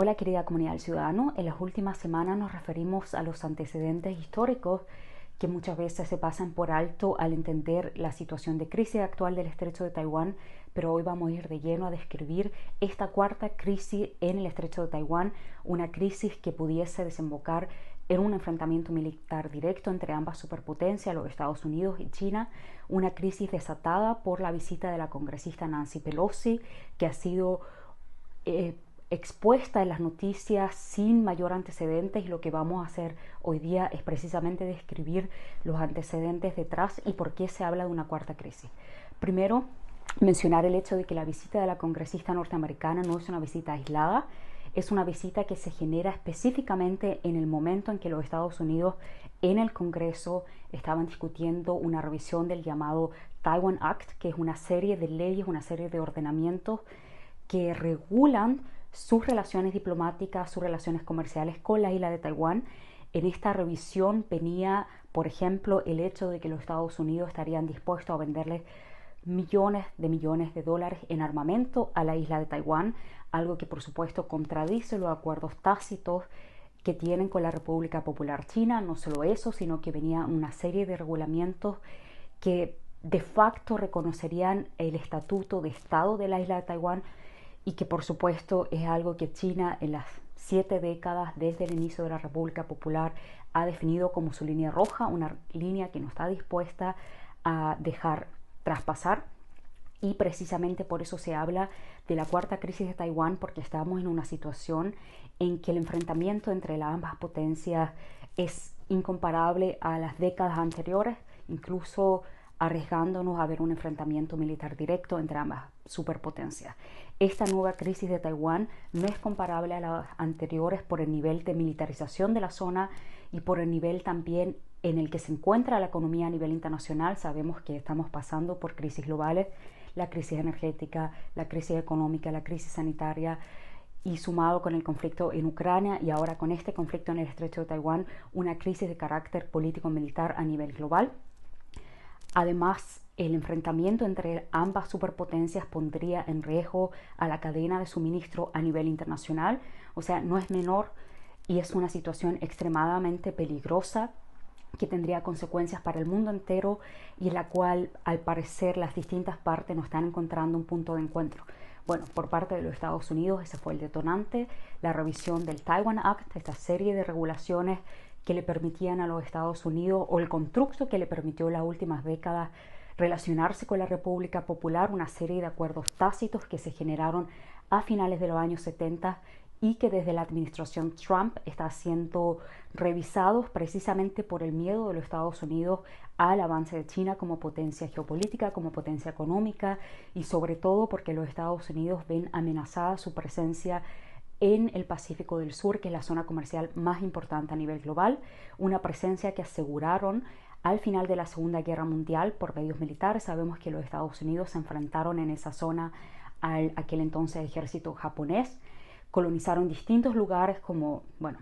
Hola querida comunidad del ciudadano, en las últimas semanas nos referimos a los antecedentes históricos que muchas veces se pasan por alto al entender la situación de crisis actual del estrecho de Taiwán, pero hoy vamos a ir de lleno a describir esta cuarta crisis en el estrecho de Taiwán, una crisis que pudiese desembocar en un enfrentamiento militar directo entre ambas superpotencias, los Estados Unidos y China, una crisis desatada por la visita de la congresista Nancy Pelosi, que ha sido expuesta en las noticias sin mayor antecedentes, y lo que vamos a hacer hoy día es precisamente describir los antecedentes detrás y por qué se habla de una cuarta crisis. Primero, mencionar el hecho de que la visita de la congresista norteamericana no es una visita aislada, es una visita que se genera específicamente en el momento en que los Estados Unidos en el Congreso estaban discutiendo una revisión del llamado Taiwan Act, que es una serie de leyes, una serie de ordenamientos que regulan sus relaciones diplomáticas, sus relaciones comerciales con la isla de Taiwán. En esta revisión venía, por ejemplo, el hecho de que los Estados Unidos estarían dispuestos a venderle millones de dólares en armamento a la isla de Taiwán, algo que por supuesto contradice los acuerdos tácitos que tienen con la República Popular China. No solo eso, sino que venía una serie de regulamientos que de facto reconocerían el estatuto de Estado de la isla de Taiwán, y que por supuesto es algo que China en las 7 décadas desde el inicio de la República Popular ha definido como su línea roja, una línea que no está dispuesta a dejar traspasar. Y precisamente por eso se habla de la cuarta crisis de Taiwán, porque estamos en una situación en que el enfrentamiento entre las ambas potencias es incomparable a las décadas anteriores, incluso arriesgándonos a ver un enfrentamiento militar directo entre ambas superpotencias. Esta nueva crisis de Taiwán no es comparable a las anteriores por el nivel de militarización de la zona y por el nivel también en el que se encuentra la economía a nivel internacional. Sabemos que estamos pasando por crisis globales, la crisis energética, la crisis económica, la crisis sanitaria, y sumado con el conflicto en Ucrania y ahora con este conflicto en el estrecho de Taiwán, una crisis de carácter político-militar a nivel global. Además, el enfrentamiento entre ambas superpotencias pondría en riesgo a la cadena de suministro a nivel internacional, o sea, no es menor, y es una situación extremadamente peligrosa que tendría consecuencias para el mundo entero y en la cual al parecer las distintas partes no están encontrando un punto de encuentro. Bueno, por parte de los Estados Unidos ese fue el detonante, la revisión del Taiwan Act, esta serie de regulaciones que le permitían a los Estados Unidos, o el constructo que le permitió en las últimas décadas relacionarse con la República Popular, una serie de acuerdos tácitos que se generaron a finales de los años 70 y que desde la administración Trump está siendo revisados precisamente por el miedo de los Estados Unidos al avance de China como potencia geopolítica, como potencia económica, y sobre todo porque los Estados Unidos ven amenazada su presencia en el Pacífico del Sur, que es la zona comercial más importante a nivel global, una presencia que aseguraron al final de la Segunda Guerra Mundial por medios militares. Sabemos que los Estados Unidos se enfrentaron en esa zona al aquel entonces ejército japonés, colonizaron distintos lugares como, bueno,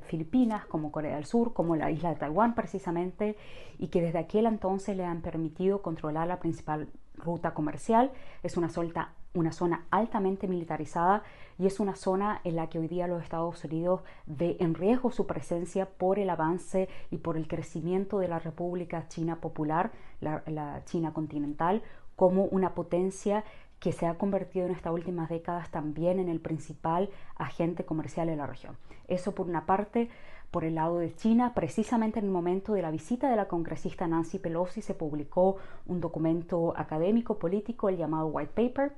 Filipinas, como Corea del Sur, como la isla de Taiwán precisamente, y que desde aquel entonces le han permitido controlar la principal ruta comercial. Es una zona altamente militarizada y es una zona en la que hoy día los Estados Unidos ve en riesgo su presencia por el avance y por el crecimiento de la República China Popular, la China continental, como una potencia que se ha convertido en estas últimas décadas también en el principal agente comercial de la región. Eso por una parte. Por el lado de China, precisamente en el momento de la visita de la congresista Nancy Pelosi, se publicó un documento académico político, el llamado White Paper,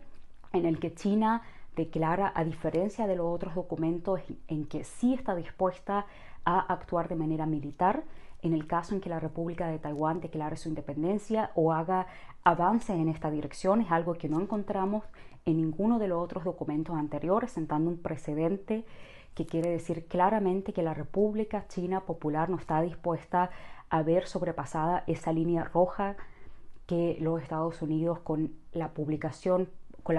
en el que China declara, a diferencia de los otros documentos, en que sí está dispuesta a actuar de manera militar en el caso en que la República de Taiwán declare su independencia o haga avances en esta dirección. Es algo que no encontramos en ninguno de los otros documentos anteriores, sentando un precedente que quiere decir claramente que la República China Popular no está dispuesta a ver sobrepasada esa línea roja que los Estados Unidos, con la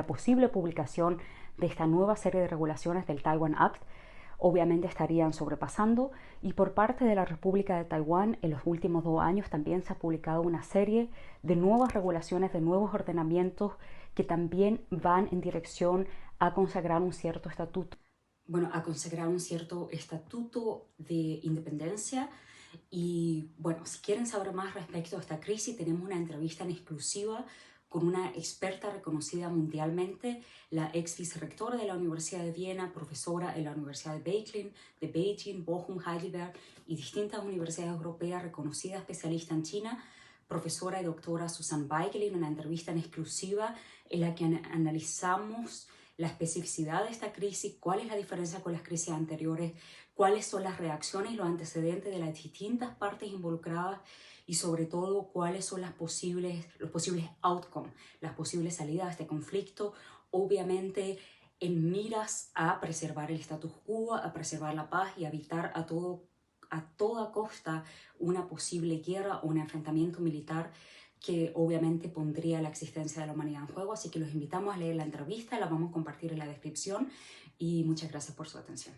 posible publicación de esta nueva serie de regulaciones del Taiwan Act, obviamente estarían sobrepasando. Y por parte de la República de Taiwán, en los últimos 2 años también se ha publicado una serie de nuevas regulaciones, de nuevos ordenamientos que también van en dirección a consagrar un cierto estatuto bueno, a consagrar un cierto estatuto de independencia. Y bueno, si quieren saber más respecto a esta crisis, tenemos una entrevista en exclusiva con una experta reconocida mundialmente, la ex vicerrectora de la Universidad de Viena, profesora en la Universidad de Beijing, Bochum, Heidelberg y distintas universidades europeas, reconocida especialista en China, profesora y doctora Susan Weigel, una entrevista en exclusiva en la que analizamos la especificidad de esta crisis, cuál es la diferencia con las crisis anteriores, cuáles son las reacciones y los antecedentes de las distintas partes involucradas y sobre todo cuáles son los posibles outcomes, las posibles salidas de este conflicto, obviamente en miras a preservar el status quo, a preservar la paz y a evitar a toda costa una posible guerra o un enfrentamiento militar que obviamente pondría la existencia de la humanidad en juego. Así que los invitamos a leer la entrevista, la vamos a compartir en la descripción y muchas gracias por su atención.